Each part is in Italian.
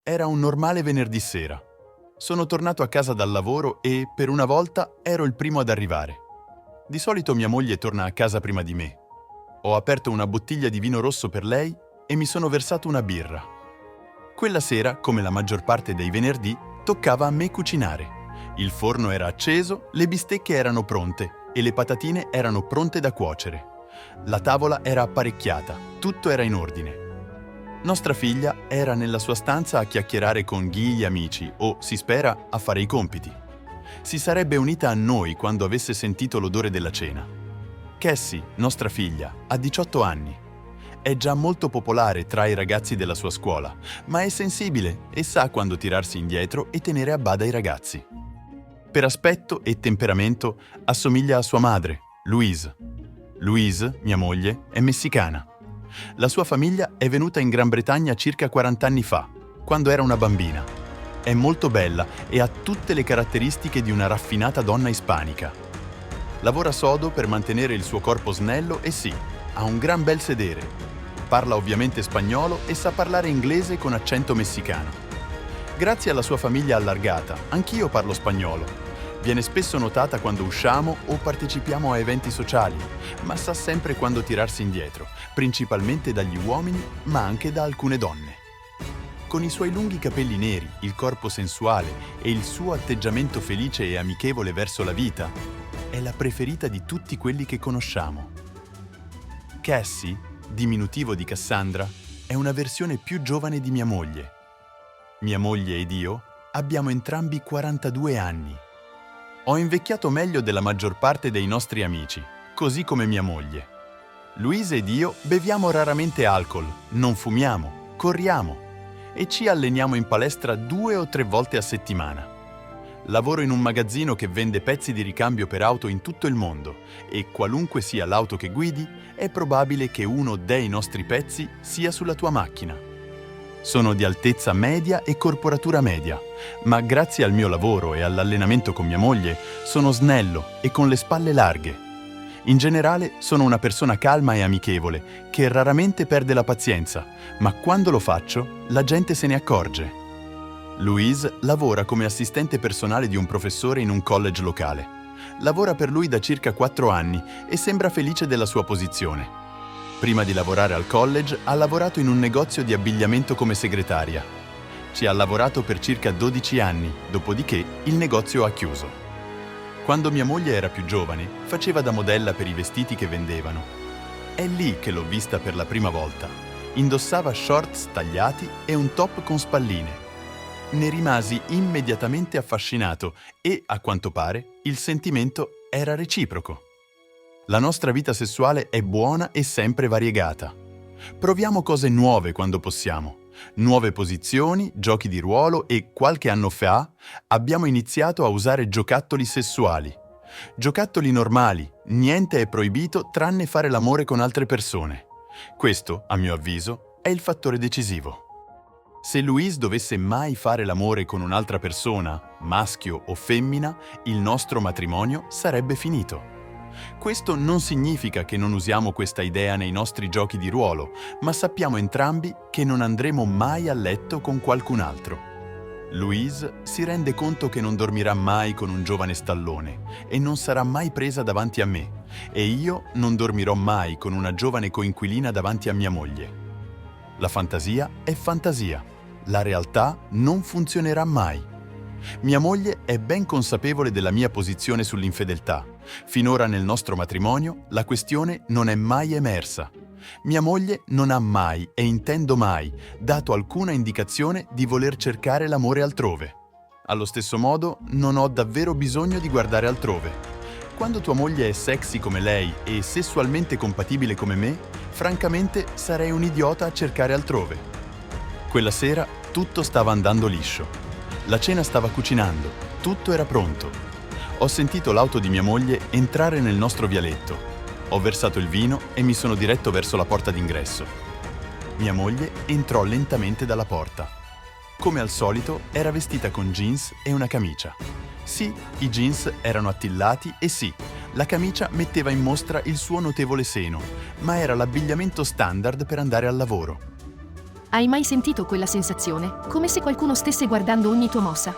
Era un normale venerdì sera. Sono tornato a casa dal lavoro e, per una volta, ero il primo ad arrivare. Di solito mia moglie torna a casa prima di me. Ho aperto una bottiglia di vino rosso per lei e mi sono versato una birra. Quella sera, come la maggior parte dei venerdì, toccava a me cucinare. Il forno era acceso, le bistecche erano pronte e le patatine erano pronte da cuocere. La tavola era apparecchiata, tutto era in ordine. Nostra figlia era nella sua stanza a chiacchierare con gli amici o, si spera, a fare i compiti. Si sarebbe unita a noi quando avesse sentito l'odore della cena. Cassie, nostra figlia, ha 18 anni. È già molto popolare tra i ragazzi della sua scuola, ma è sensibile e sa quando tirarsi indietro e tenere a bada i ragazzi. Per aspetto e temperamento assomiglia a sua madre, Louise. Louise, mia moglie, è messicana. La sua famiglia è venuta in Gran Bretagna circa 40 anni fa, quando era una bambina. È molto bella e ha tutte le caratteristiche di una raffinata donna ispanica. Lavora sodo per mantenere il suo corpo snello e sì, ha un gran bel sedere. Parla ovviamente spagnolo e sa parlare inglese con accento messicano. Grazie alla sua famiglia allargata, anch'io parlo spagnolo. Viene spesso notata quando usciamo o partecipiamo a eventi sociali, ma sa sempre quando tirarsi indietro, principalmente dagli uomini, ma anche da alcune donne. Con i suoi lunghi capelli neri, il corpo sensuale e il suo atteggiamento felice e amichevole verso la vita, è la preferita di tutti quelli che conosciamo. Cassie, diminutivo di Cassandra, è una versione più giovane di mia moglie. Mia moglie ed io abbiamo entrambi 42 anni. Ho invecchiato meglio della maggior parte dei nostri amici, così come mia moglie. Louise ed io beviamo raramente alcol, non fumiamo, corriamo e ci alleniamo in palestra 2 o 3 volte a settimana. Lavoro in un magazzino che vende pezzi di ricambio per auto in tutto il mondo e qualunque sia l'auto che guidi, è probabile che uno dei nostri pezzi sia sulla tua macchina. Sono di altezza media e corporatura media, ma grazie al mio lavoro e all'allenamento con mia moglie sono snello e con le spalle larghe. In generale sono una persona calma e amichevole che raramente perde la pazienza, ma quando lo faccio la gente se ne accorge. Louise lavora come assistente personale di un professore in un college locale. Lavora per lui da circa 4 anni e sembra felice della sua posizione. Prima di lavorare al college ha lavorato in un negozio di abbigliamento come segretaria. Ci ha lavorato per circa 12 anni, dopodiché il negozio ha chiuso. Quando mia moglie era più giovane, faceva da modella per i vestiti che vendevano. È lì che l'ho vista per la prima volta. Indossava shorts tagliati e un top con spalline. Ne rimasi immediatamente affascinato e, a quanto pare, il sentimento era reciproco. La nostra vita sessuale è buona e sempre variegata. Proviamo cose nuove quando possiamo. Nuove posizioni, giochi di ruolo e, qualche anno fa, abbiamo iniziato a usare giocattoli sessuali. Giocattoli normali, niente è proibito tranne fare l'amore con altre persone. Questo, a mio avviso, è il fattore decisivo. Se Louise dovesse mai fare l'amore con un'altra persona, maschio o femmina, il nostro matrimonio sarebbe finito. Questo non significa che non usiamo questa idea nei nostri giochi di ruolo, ma sappiamo entrambi che non andremo mai a letto con qualcun altro. Louise si rende conto che non dormirà mai con un giovane stallone e non sarà mai presa davanti a me, e io non dormirò mai con una giovane coinquilina davanti a mia moglie. La fantasia è fantasia, la realtà non funzionerà mai. Mia moglie è ben consapevole della mia posizione sull'infedeltà. Finora nel nostro matrimonio la questione non è mai emersa. Mia moglie non ha mai, e intendo mai, dato alcuna indicazione di voler cercare l'amore altrove. Allo stesso modo, non ho davvero bisogno di guardare altrove. Quando tua moglie è sexy come lei e sessualmente compatibile come me, francamente sarei un idiota a cercare altrove. Quella sera tutto stava andando liscio. La cena stava cucinando, tutto era pronto. Ho sentito l'auto di mia moglie entrare nel nostro vialetto. Ho versato il vino e mi sono diretto verso la porta d'ingresso. Mia moglie entrò lentamente dalla porta. Come al solito, era vestita con jeans e una camicia. Sì, i jeans erano attillati e sì, la camicia metteva in mostra il suo notevole seno, ma era l'abbigliamento standard per andare al lavoro. Hai mai sentito quella sensazione? Come se qualcuno stesse guardando ogni tua mossa.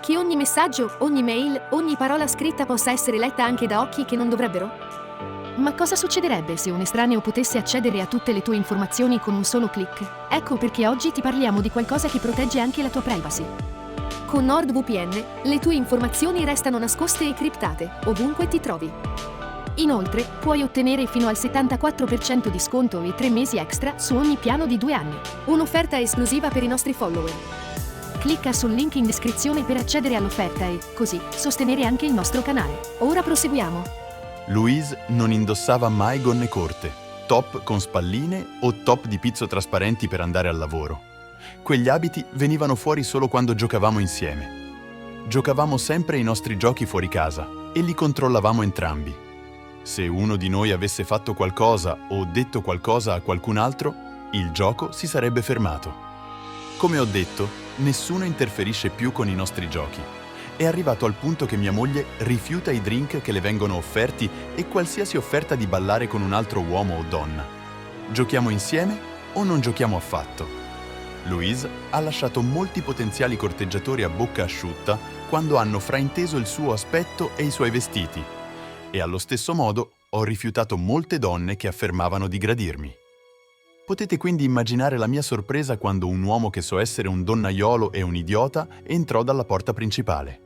Che ogni messaggio, ogni mail, ogni parola scritta possa essere letta anche da occhi che non dovrebbero? Ma cosa succederebbe se un estraneo potesse accedere a tutte le tue informazioni con un solo click? Ecco perché oggi ti parliamo di qualcosa che protegge anche la tua privacy. Con NordVPN, le tue informazioni restano nascoste e criptate, ovunque ti trovi. Inoltre, puoi ottenere fino al 74% di sconto e 3 mesi extra su ogni piano di 2 anni. Un'offerta esclusiva per i nostri follower. Clicca sul link in descrizione per accedere all'offerta e, così, sostenere anche il nostro canale. Ora proseguiamo. Louise non indossava mai gonne corte, top con spalline o top di pizzo trasparenti per andare al lavoro. Quegli abiti venivano fuori solo quando giocavamo insieme. Giocavamo sempre i nostri giochi fuori casa e li controllavamo entrambi. Se uno di noi avesse fatto qualcosa o detto qualcosa a qualcun altro, il gioco si sarebbe fermato. Come ho detto, nessuno interferisce più con i nostri giochi. È arrivato al punto che mia moglie rifiuta i drink che le vengono offerti e qualsiasi offerta di ballare con un altro uomo o donna. Giochiamo insieme o non giochiamo affatto? Louise ha lasciato molti potenziali corteggiatori a bocca asciutta quando hanno frainteso il suo aspetto e i suoi vestiti. E allo stesso modo ho rifiutato molte donne che affermavano di gradirmi. Potete quindi immaginare la mia sorpresa quando un uomo che so essere un donnaiolo e un idiota entrò dalla porta principale.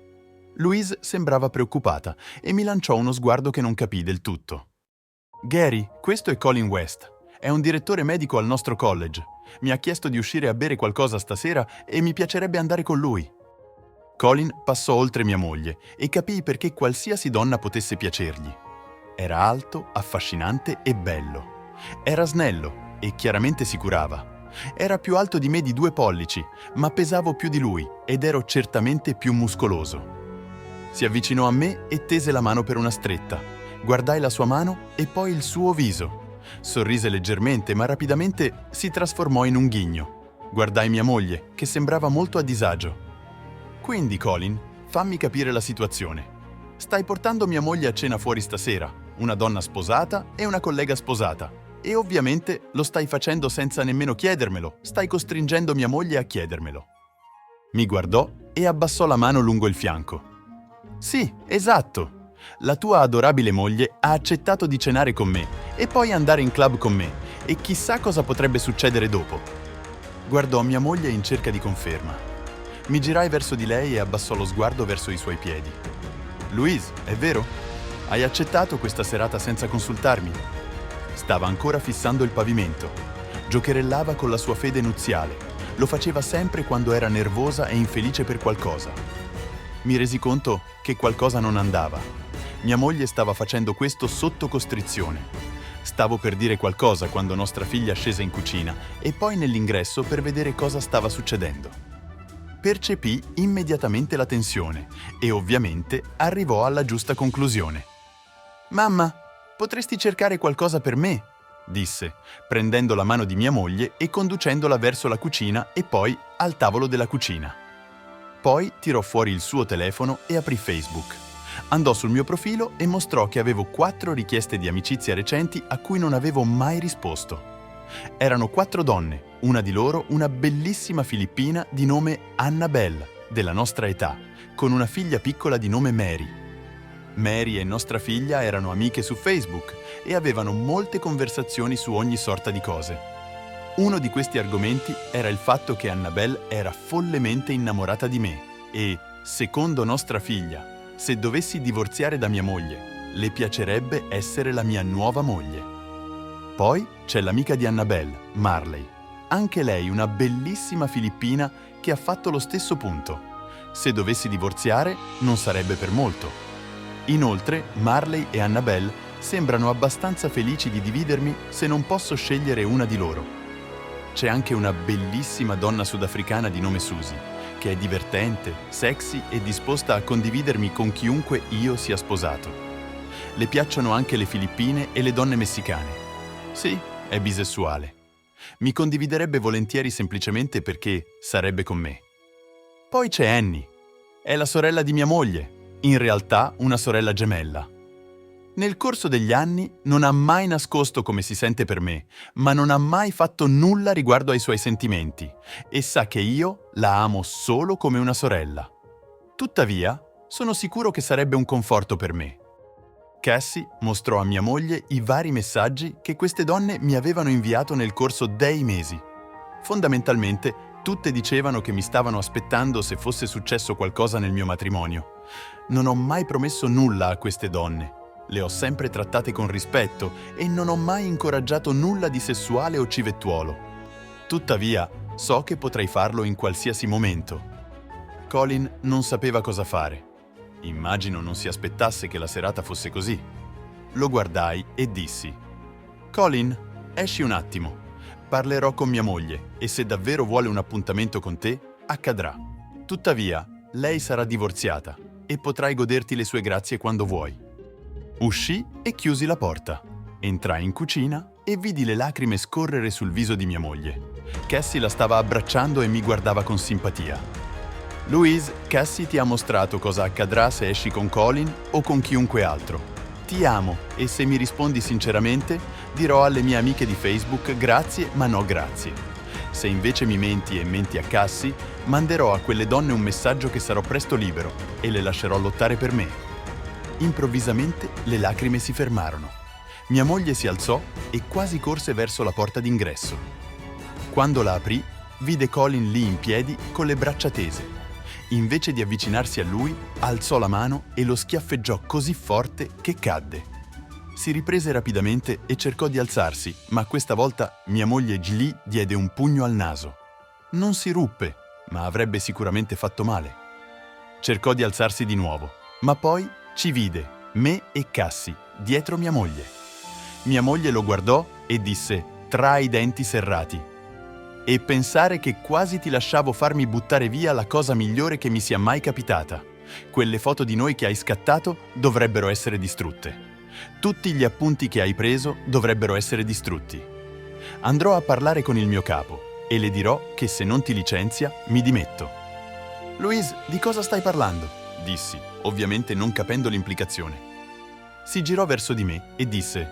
Louise sembrava preoccupata e mi lanciò uno sguardo che non capii del tutto. «Gary, questo è Colin West. È un direttore medico al nostro college. Mi ha chiesto di uscire a bere qualcosa stasera e mi piacerebbe andare con lui». Colin passò oltre mia moglie e capii perché qualsiasi donna potesse piacergli. Era alto, affascinante e bello. Era snello e chiaramente si curava. Era più alto di me di 2 pollici, ma pesavo più di lui ed ero certamente più muscoloso. Si avvicinò a me e tese la mano per una stretta. Guardai la sua mano e poi il suo viso. Sorrise leggermente, ma rapidamente si trasformò in un ghigno. Guardai mia moglie, che sembrava molto a disagio. «Quindi, Colin, fammi capire la situazione. Stai portando mia moglie a cena fuori stasera, una donna sposata e una collega sposata. E ovviamente lo stai facendo senza nemmeno chiedermelo, stai costringendo mia moglie a chiedermelo». Mi guardò e abbassò la mano lungo il fianco. «Sì, esatto. La tua adorabile moglie ha accettato di cenare con me e poi andare in club con me, e chissà cosa potrebbe succedere dopo». Guardò mia moglie in cerca di conferma. Mi girai verso di lei e abbassò lo sguardo verso i suoi piedi. «Louise, è vero? Hai accettato questa serata senza consultarmi?» Stava ancora fissando il pavimento. Giocherellava con la sua fede nuziale. Lo faceva sempre quando era nervosa e infelice per qualcosa. Mi resi conto che qualcosa non andava. Mia moglie stava facendo questo sotto costrizione. Stavo per dire qualcosa quando nostra figlia scese in cucina e poi nell'ingresso per vedere cosa stava succedendo. Percepì immediatamente la tensione e ovviamente arrivò alla giusta conclusione. «Mamma, potresti cercare qualcosa per me?» disse, prendendo la mano di mia moglie e conducendola verso la cucina e poi al tavolo della cucina. Poi tirò fuori il suo telefono e aprì Facebook. Andò sul mio profilo e mostrò che avevo 4 richieste di amicizia recenti a cui non avevo mai risposto. Erano 4 donne, una di loro una bellissima filippina di nome Annabelle, della nostra età, con una figlia piccola di nome Mary. Mary e nostra figlia erano amiche su Facebook e avevano molte conversazioni su ogni sorta di cose. Uno di questi argomenti era il fatto che Annabelle era follemente innamorata di me e, secondo nostra figlia, se dovessi divorziare da mia moglie, le piacerebbe essere la mia nuova moglie. Poi c'è l'amica di Annabelle, Marley. Anche lei una bellissima filippina che ha fatto lo stesso punto. Se dovessi divorziare, non sarebbe per molto. Inoltre, Marley e Annabelle sembrano abbastanza felici di dividermi se non posso scegliere una di loro. C'è anche una bellissima donna sudafricana di nome Susie, che è divertente, sexy e disposta a condividermi con chiunque io sia sposato. Le piacciono anche le filippine e le donne messicane. Sì, è bisessuale. Mi condividerebbe volentieri semplicemente perché sarebbe con me. Poi c'è Annie. È la sorella di mia moglie, in realtà una sorella gemella. Nel corso degli anni non ha mai nascosto come si sente per me, ma non ha mai fatto nulla riguardo ai suoi sentimenti e sa che io la amo solo come una sorella. Tuttavia, sono sicuro che sarebbe un conforto per me. Cassie mostrò a mia moglie i vari messaggi che queste donne mi avevano inviato nel corso dei mesi. Fondamentalmente, tutte dicevano che mi stavano aspettando se fosse successo qualcosa nel mio matrimonio. Non ho mai promesso nulla a queste donne. Le ho sempre trattate con rispetto e non ho mai incoraggiato nulla di sessuale o civettuolo. Tuttavia, so che potrei farlo in qualsiasi momento. Colin non sapeva cosa fare. Immagino non si aspettasse che la serata fosse così. Lo guardai e dissi: «Colin, esci un attimo. Parlerò con mia moglie e se davvero vuole un appuntamento con te, accadrà. Tuttavia, lei sarà divorziata e potrai goderti le sue grazie quando vuoi». Uscì e chiusi la porta. Entrai in cucina e vidi le lacrime scorrere sul viso di mia moglie. Cassie la stava abbracciando e mi guardava con simpatia. «Louise, Cassie ti ha mostrato cosa accadrà se esci con Colin o con chiunque altro. Ti amo e se mi rispondi sinceramente, dirò alle mie amiche di Facebook grazie ma no grazie. Se invece mi menti e menti a Cassie, manderò a quelle donne un messaggio che sarò presto libero e le lascerò lottare per me». Improvvisamente le lacrime si fermarono. Mia moglie si alzò e quasi corse verso la porta d'ingresso. Quando la aprì, vide Colin lì in piedi con le braccia tese. Invece di avvicinarsi a lui, alzò la mano e lo schiaffeggiò così forte che cadde. Si riprese rapidamente e cercò di alzarsi, ma questa volta mia moglie gli diede un pugno al naso. Non si ruppe, ma avrebbe sicuramente fatto male. Cercò di alzarsi di nuovo, ma poi ci vide, me e Cassie, dietro mia moglie. Mia moglie lo guardò e disse, tra i denti serrati: «E pensare che quasi ti lasciavo farmi buttare via la cosa migliore che mi sia mai capitata. Quelle foto di noi che hai scattato dovrebbero essere distrutte. Tutti gli appunti che hai preso dovrebbero essere distrutti. Andrò a parlare con il mio capo e le dirò che se non ti licenzia, mi dimetto». «Louise, di cosa stai parlando?» dissi, ovviamente non capendo l'implicazione. Si girò verso di me e disse: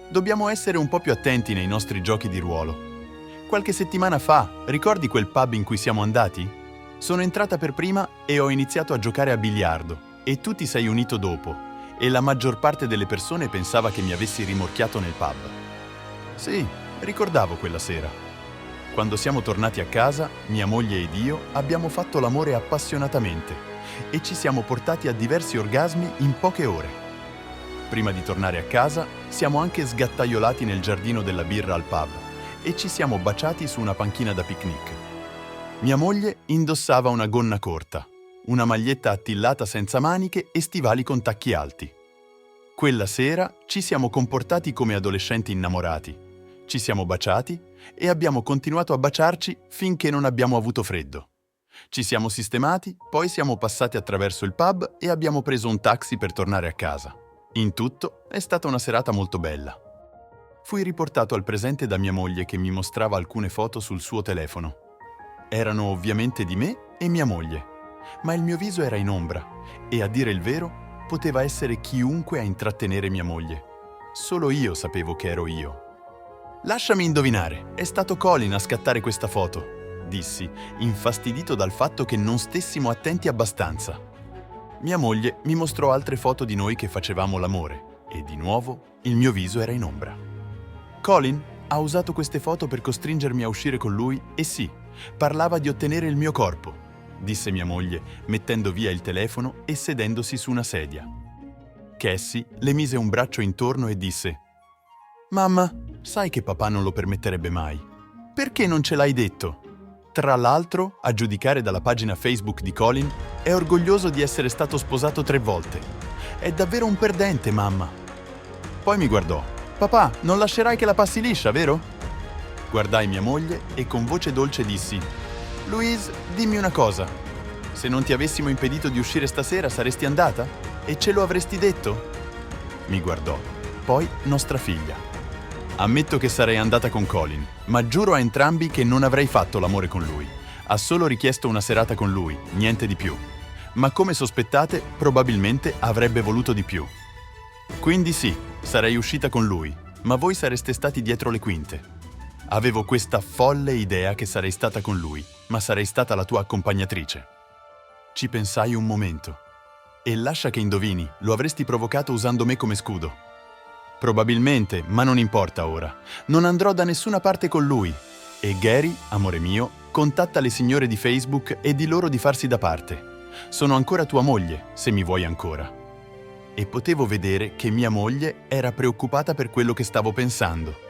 «Dobbiamo essere un po' più attenti nei nostri giochi di ruolo. Qualche settimana fa, ricordi quel pub in cui siamo andati? Sono entrata per prima e ho iniziato a giocare a biliardo e tu ti sei unito dopo e la maggior parte delle persone pensava che mi avessi rimorchiato nel pub». Sì, ricordavo quella sera. Quando siamo tornati a casa, mia moglie ed io abbiamo fatto l'amore appassionatamente e ci siamo portati a diversi orgasmi in poche ore. Prima di tornare a casa, siamo anche sgattaiolati nel giardino della birra al pub e ci siamo baciati su una panchina da picnic. Mia moglie indossava una gonna corta, una maglietta attillata senza maniche e stivali con tacchi alti. Quella sera ci siamo comportati come adolescenti innamorati. Ci siamo baciati e abbiamo continuato a baciarci finché non abbiamo avuto freddo. Ci siamo sistemati, poi siamo passati attraverso il pub e abbiamo preso un taxi per tornare a casa. In tutto è stata una serata molto bella. Fui riportato al presente da mia moglie che mi mostrava alcune foto sul suo telefono. Erano ovviamente di me e mia moglie, ma il mio viso era in ombra e, a dire il vero, poteva essere chiunque a intrattenere mia moglie. Solo io sapevo che ero io. «Lasciami indovinare, è stato Colin a scattare questa foto», dissi, infastidito dal fatto che non stessimo attenti abbastanza. Mia moglie mi mostrò altre foto di noi che facevamo l'amore e, di nuovo, il mio viso era in ombra. «Colin ha usato queste foto per costringermi a uscire con lui e sì, parlava di ottenere il mio corpo», disse mia moglie, mettendo via il telefono e sedendosi su una sedia. Cassie le mise un braccio intorno e disse: «Mamma, sai che papà non lo permetterebbe mai. Perché non ce l'hai detto? Tra l'altro, a giudicare dalla pagina Facebook di Colin, è orgoglioso di essere stato sposato 3 volte. È davvero un perdente, mamma». Poi mi guardò. «Papà, non lascerai che la passi liscia, vero?» Guardai mia moglie e con voce dolce dissi: «Louise, dimmi una cosa. Se non ti avessimo impedito di uscire stasera, saresti andata? E ce lo avresti detto?» Mi guardò. Poi nostra figlia. «Ammetto che sarei andata con Colin, ma giuro a entrambi che non avrei fatto l'amore con lui. Ha solo richiesto una serata con lui, niente di più. Ma come sospettate, probabilmente avrebbe voluto di più». Quindi sì, sarei uscita con lui, ma voi sareste stati dietro le quinte. Avevo questa folle idea che sarei stata con lui, ma sarei stata la tua accompagnatrice. Ci pensai un momento. E lascia che indovini, lo avresti provocato usando me come scudo. Probabilmente, ma non importa ora. Non andrò da nessuna parte con lui. E Gary, amore mio, contatta le signore di Facebook e di loro di farsi da parte. Sono ancora tua moglie, se mi vuoi ancora. E potevo vedere che mia moglie era preoccupata per quello che stavo pensando.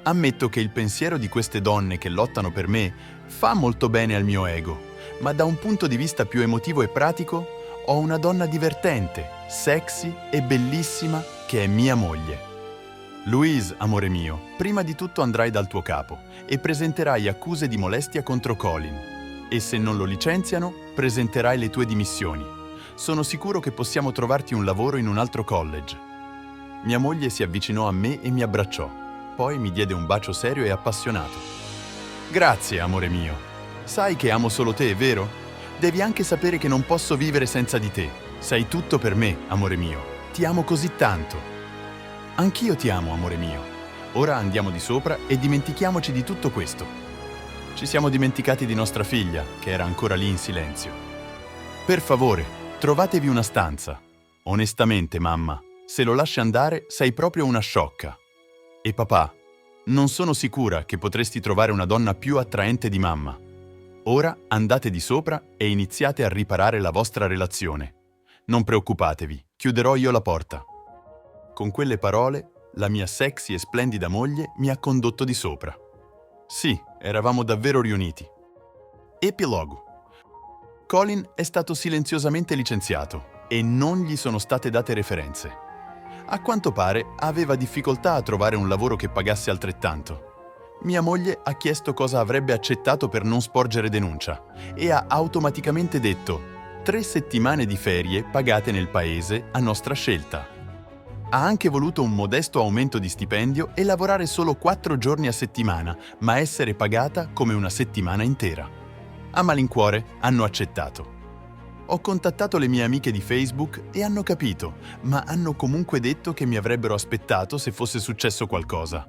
Ammetto che il pensiero di queste donne che lottano per me fa molto bene al mio ego, ma da un punto di vista più emotivo e pratico ho una donna divertente, sexy e bellissima che è mia moglie. Louise, amore mio, prima di tutto andrai dal tuo capo e presenterai accuse di molestia contro Colin. E se non lo licenziano, presenterai le tue dimissioni. Sono sicuro che possiamo trovarti un lavoro in un altro college. Mia moglie si avvicinò a me e mi abbracciò. Poi mi diede un bacio serio e appassionato. Grazie, amore mio. Sai che amo solo te, vero? Devi anche sapere che non posso vivere senza di te. Sei tutto per me, amore mio. Ti amo così tanto. Anch'io ti amo, amore mio. Ora andiamo di sopra e dimentichiamoci di tutto questo. Ci siamo dimenticati di nostra figlia, che era ancora lì in silenzio. Per favore, trovatevi una stanza. Onestamente, mamma, se lo lasci andare, sei proprio una sciocca. E papà, non sono sicura che potresti trovare una donna più attraente di mamma. Ora andate di sopra e iniziate a riparare la vostra relazione. Non preoccupatevi, chiuderò io la porta. Con quelle parole, la mia sexy e splendida moglie mi ha condotto di sopra. Sì, eravamo davvero riuniti. Epilogo. Colin è stato silenziosamente licenziato e non gli sono state date referenze. A quanto pare aveva difficoltà a trovare un lavoro che pagasse altrettanto. Mia moglie ha chiesto cosa avrebbe accettato per non sporgere denuncia e ha automaticamente detto 3 settimane di ferie pagate nel paese a nostra scelta. Ha anche voluto un modesto aumento di stipendio e lavorare solo 4 giorni a settimana, ma essere pagata come una settimana intera. A malincuore hanno accettato. Ho contattato le mie amiche di Facebook e hanno capito, ma hanno comunque detto che mi avrebbero aspettato se fosse successo qualcosa.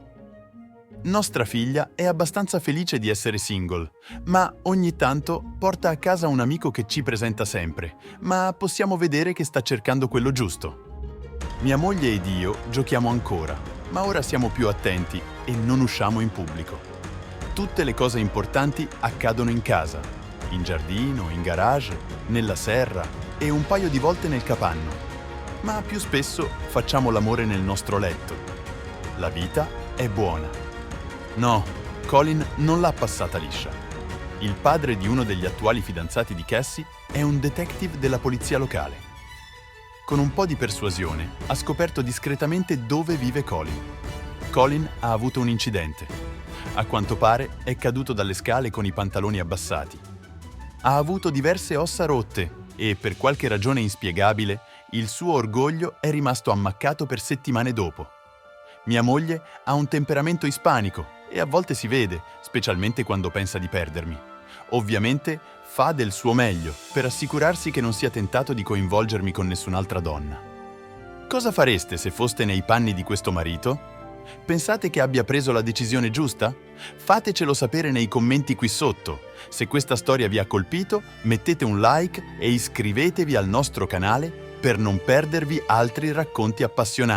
Nostra figlia è abbastanza felice di essere single, ma ogni tanto porta a casa un amico che ci presenta sempre, ma possiamo vedere che sta cercando quello giusto. Mia moglie ed io giochiamo ancora, ma ora siamo più attenti e non usciamo in pubblico. Tutte le cose importanti accadono in casa, in giardino, in garage, nella serra e un paio di volte nel capanno. Ma più spesso facciamo l'amore nel nostro letto. La vita è buona. No, Colin non l'ha passata liscia. Il padre di uno degli attuali fidanzati di Cassie è un detective della polizia locale. Con un po' di persuasione, ha scoperto discretamente dove vive Colin. Colin ha avuto un incidente. A quanto pare è caduto dalle scale con i pantaloni abbassati. Ha avuto diverse ossa rotte e, per qualche ragione inspiegabile, il suo orgoglio è rimasto ammaccato per settimane dopo. Mia moglie ha un temperamento ispanico e a volte si vede, specialmente quando pensa di perdermi. Ovviamente fa del suo meglio per assicurarsi che non sia tentato di coinvolgermi con nessun'altra donna. Cosa fareste se foste nei panni di questo marito? Pensate che abbia preso la decisione giusta? Fatecelo sapere nei commenti qui sotto. Se questa storia vi ha colpito, mettete un like e iscrivetevi al nostro canale per non perdervi altri racconti appassionanti.